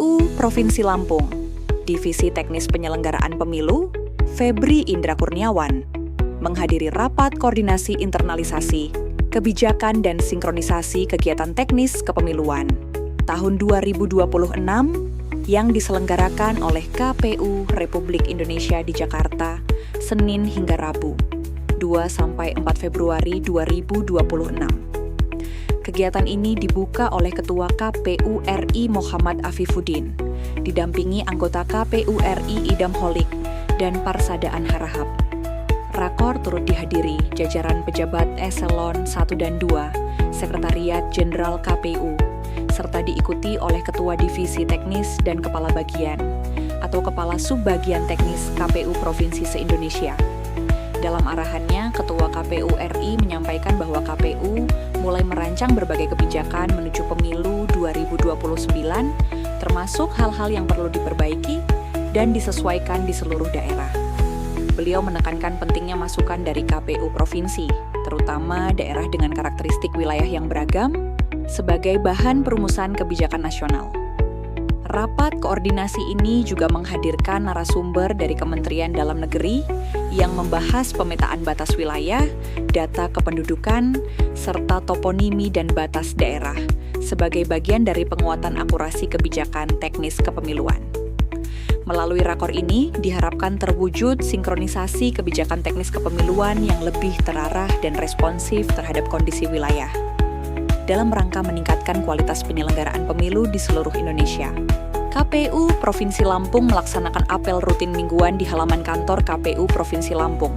KPU Provinsi Lampung, Divisi Teknis Penyelenggaraan Pemilu, Febri Indra Kurniawan, menghadiri rapat koordinasi internalisasi, kebijakan dan sinkronisasi kegiatan teknis kepemiluan tahun 2026 yang diselenggarakan oleh KPU Republik Indonesia di Jakarta, Senin hingga Rabu, 2-4 Februari 2026. Kegiatan ini dibuka oleh Ketua KPU RI Muhammad Afifuddin, didampingi anggota KPU RI Idam Holik dan Parsadaan Harahap. Rakor turut dihadiri jajaran pejabat eselon 1 dan 2, Sekretariat Jenderal KPU, serta diikuti oleh Ketua Divisi Teknis dan Kepala Bagian atau Kepala Subbagian Teknis KPU Provinsi se-Indonesia. Dalam arahannya, Ketua KPU RI menyampaikan bahwa KPU mulai merancang berbagai kebijakan menuju pemilu 2029, termasuk hal-hal yang perlu diperbaiki dan disesuaikan di seluruh daerah. Beliau menekankan pentingnya masukan dari KPU Provinsi, terutama daerah dengan karakteristik wilayah yang beragam, sebagai bahan perumusan kebijakan nasional. Rapat koordinasi ini juga menghadirkan narasumber dari Kementerian Dalam Negeri yang membahas pemetaan batas wilayah, data kependudukan, serta toponimi dan batas daerah sebagai bagian dari penguatan akurasi kebijakan teknis kepemiluan. Melalui rakor ini, diharapkan terwujud sinkronisasi kebijakan teknis kepemiluan yang lebih terarah dan responsif terhadap kondisi wilayah, dalam rangka meningkatkan kualitas penyelenggaraan pemilu di seluruh Indonesia. KPU Provinsi Lampung melaksanakan apel rutin mingguan di halaman kantor KPU Provinsi Lampung.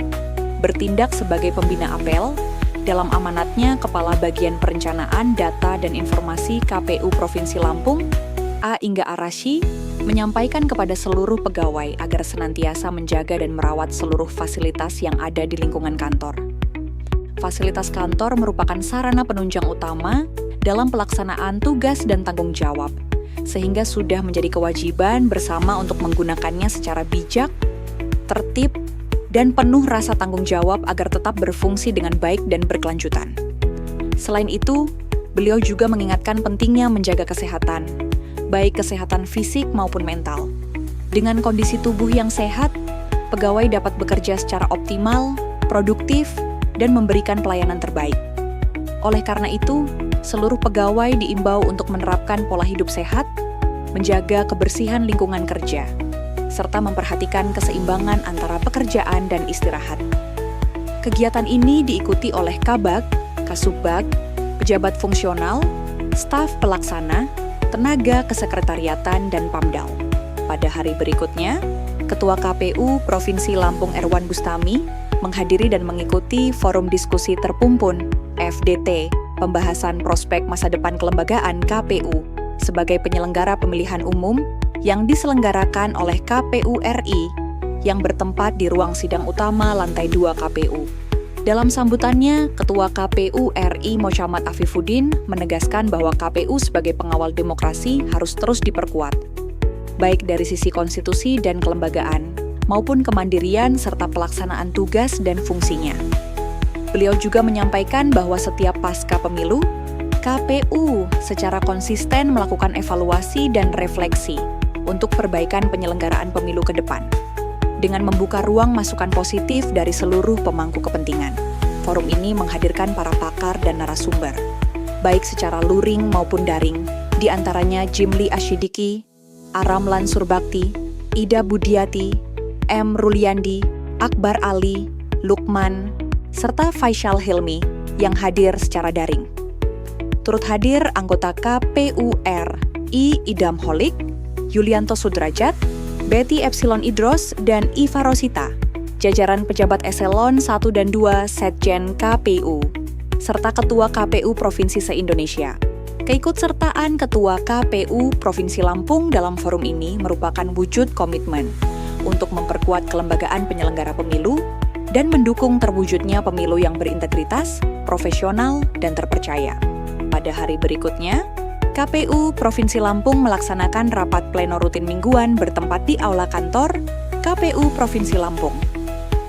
Bertindak sebagai pembina apel, dalam amanatnya Kepala Bagian Perencanaan, Data, dan Informasi KPU Provinsi Lampung, A. Ingga Arasy, menyampaikan kepada seluruh pegawai agar senantiasa menjaga dan merawat seluruh fasilitas yang ada di lingkungan kantor. Fasilitas kantor merupakan sarana penunjang utama dalam pelaksanaan tugas dan tanggung jawab, sehingga sudah menjadi kewajiban bersama untuk menggunakannya secara bijak, tertib, dan penuh rasa tanggung jawab agar tetap berfungsi dengan baik dan berkelanjutan. Selain itu, beliau juga mengingatkan pentingnya menjaga kesehatan, baik kesehatan fisik maupun mental. Dengan kondisi tubuh yang sehat, pegawai dapat bekerja secara optimal, produktif, dan memberikan pelayanan terbaik. Oleh karena itu, seluruh pegawai diimbau untuk menerapkan pola hidup sehat, menjaga kebersihan lingkungan kerja, serta memperhatikan keseimbangan antara pekerjaan dan istirahat. Kegiatan ini diikuti oleh Kabag, Kasubbag, pejabat fungsional, staf pelaksana, tenaga kesekretariatan, dan Pamdal. Pada hari berikutnya, Ketua KPU Provinsi Lampung Erwan Bustami menghadiri dan mengikuti Forum Diskusi Terpumpun FDT Pembahasan Prospek Masa Depan Kelembagaan KPU sebagai penyelenggara pemilihan umum yang diselenggarakan oleh KPU RI yang bertempat di ruang sidang utama lantai 2 KPU. Dalam sambutannya, Ketua KPU RI Muhammad Afifuddin menegaskan bahwa KPU sebagai pengawal demokrasi harus terus diperkuat, baik dari sisi konstitusi dan kelembagaan, maupun kemandirian serta pelaksanaan tugas dan fungsinya. Beliau juga menyampaikan bahwa setiap pasca pemilu, KPU secara konsisten melakukan evaluasi dan refleksi untuk perbaikan penyelenggaraan pemilu ke depan, dengan membuka ruang masukan positif dari seluruh pemangku kepentingan. Forum ini menghadirkan para pakar dan narasumber, baik secara luring maupun daring, di antaranya Jimli Asyidiki, Aramlan Surbakti, Ida Budiati, M. Ruliandi, Akbar Ali, Lukman, serta Faisal Hilmi yang hadir secara daring. Turut hadir anggota KPU RI Idam Holik, Yulianto Sudrajat, Betty Epsilon Idros, dan Iva Rosita, jajaran pejabat eselon 1 dan 2 Setjen KPU, serta Ketua KPU Provinsi se-Indonesia. Keikutsertaan Ketua KPU Provinsi Lampung dalam forum ini merupakan wujud komitmen untuk memperkuat kelembagaan penyelenggara pemilu dan mendukung terwujudnya pemilu yang berintegritas, profesional, dan terpercaya. Pada hari berikutnya, KPU Provinsi Lampung melaksanakan rapat pleno rutin mingguan bertempat di Aula Kantor KPU Provinsi Lampung.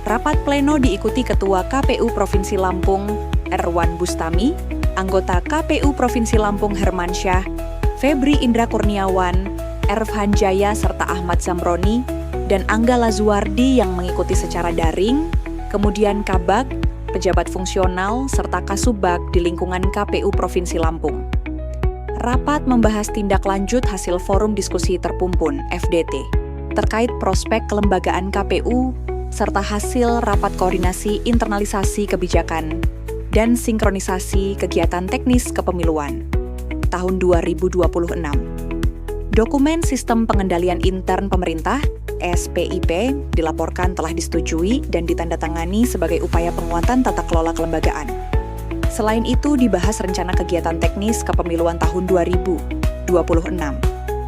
Rapat pleno diikuti Ketua KPU Provinsi Lampung Erwan Bustami, anggota KPU Provinsi Lampung Hermansyah, Febri Indra Kurniawan, Erfhan Jaya serta Ahmad Zamroni, dan Angga Lazuardi yang mengikuti secara daring, kemudian Kabag, pejabat fungsional, serta Kasubag di lingkungan KPU Provinsi Lampung. Rapat membahas tindak lanjut hasil Forum Diskusi Terpumpun (FDT) terkait prospek kelembagaan KPU serta hasil rapat koordinasi internalisasi kebijakan dan sinkronisasi kegiatan teknis kepemiluan tahun 2026. Dokumen Sistem Pengendalian Intern Pemerintah (SPIP) dilaporkan telah disetujui dan ditandatangani sebagai upaya penguatan tata kelola kelembagaan. Selain itu, dibahas rencana kegiatan teknis kepemiluan tahun 2026,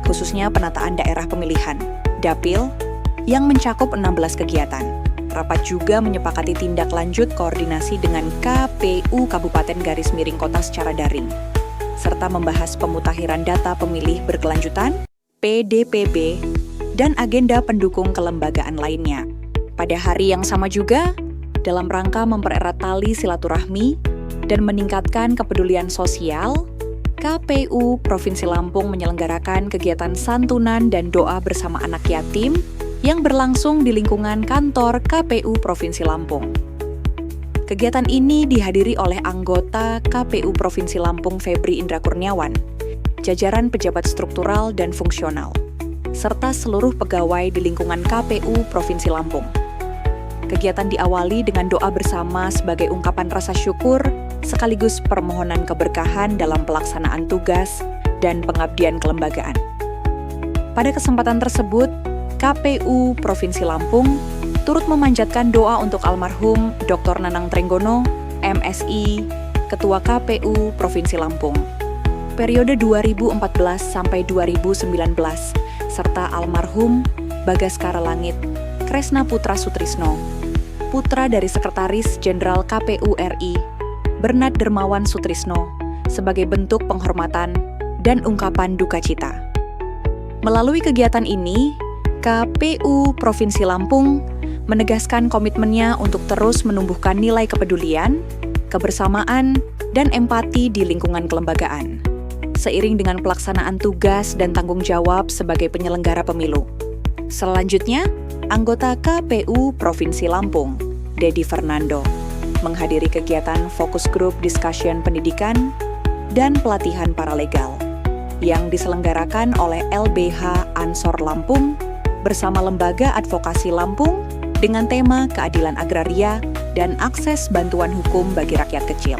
khususnya penataan daerah pemilihan (Dapil) yang mencakup 16 kegiatan. Rapat juga menyepakati tindak lanjut koordinasi dengan KPU Kabupaten Kota secara daring, serta membahas pemutakhiran data pemilih berkelanjutan, PDPB, dan agenda pendukung kelembagaan lainnya. Pada hari yang sama juga, dalam rangka mempererat tali silaturahmi dan meningkatkan kepedulian sosial, KPU Provinsi Lampung menyelenggarakan kegiatan santunan dan doa bersama anak yatim yang berlangsung di lingkungan kantor KPU Provinsi Lampung. Kegiatan ini dihadiri oleh anggota KPU Provinsi Lampung Febri Indra Kurniawan, jajaran pejabat struktural dan fungsional, serta seluruh pegawai di lingkungan KPU Provinsi Lampung. Kegiatan diawali dengan doa bersama sebagai ungkapan rasa syukur sekaligus permohonan keberkahan dalam pelaksanaan tugas dan pengabdian kelembagaan. Pada kesempatan tersebut, KPU Provinsi Lampung turut memanjatkan doa untuk almarhum Dr. Nanang Trenggono, MSI, Ketua KPU Provinsi Lampung, periode 2014 sampai 2019, serta almarhum Bagaskara Langit, Kresna Putra Sutrisno, putra dari Sekretaris Jenderal KPU RI, Bernard Dermawan Sutrisno, sebagai bentuk penghormatan dan ungkapan duka cita. Melalui kegiatan ini, KPU Provinsi Lampung menegaskan komitmennya untuk terus menumbuhkan nilai kepedulian, kebersamaan, dan empati di lingkungan kelembagaan, seiring dengan pelaksanaan tugas dan tanggung jawab sebagai penyelenggara pemilu. Selanjutnya, anggota KPU Provinsi Lampung, Dedi Fernando, menghadiri kegiatan Fokus Group Discussion Pendidikan dan Pelatihan Paralegal yang diselenggarakan oleh LBH Ansor Lampung bersama Lembaga Advokasi Lampung dengan tema Keadilan Agraria dan Akses Bantuan Hukum bagi Rakyat Kecil.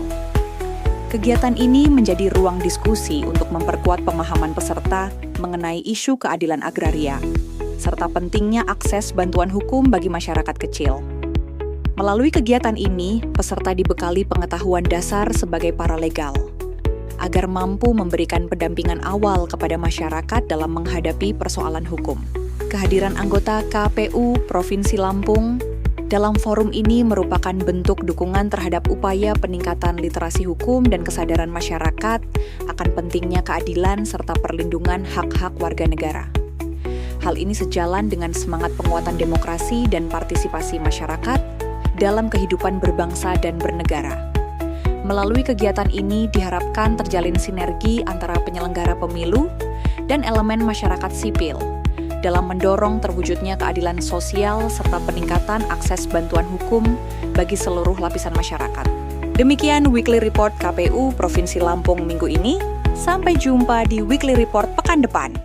Kegiatan ini menjadi ruang diskusi untuk memperkuat pemahaman peserta mengenai isu keadilan agraria, serta pentingnya akses bantuan hukum bagi masyarakat kecil. Melalui kegiatan ini, peserta dibekali pengetahuan dasar sebagai paralegal, agar mampu memberikan pendampingan awal kepada masyarakat dalam menghadapi persoalan hukum. Kehadiran anggota KPU Provinsi Lampung dalam forum ini merupakan bentuk dukungan terhadap upaya peningkatan literasi hukum dan kesadaran masyarakat akan pentingnya keadilan serta perlindungan hak-hak warga negara. Hal ini sejalan dengan semangat penguatan demokrasi dan partisipasi masyarakat dalam kehidupan berbangsa dan bernegara. Melalui kegiatan ini diharapkan terjalin sinergi antara penyelenggara pemilu dan elemen masyarakat sipil dalam mendorong terwujudnya keadilan sosial serta peningkatan akses bantuan hukum bagi seluruh lapisan masyarakat. Demikian Weekly Report KPU Provinsi Lampung minggu ini. Sampai jumpa di Weekly Report pekan depan.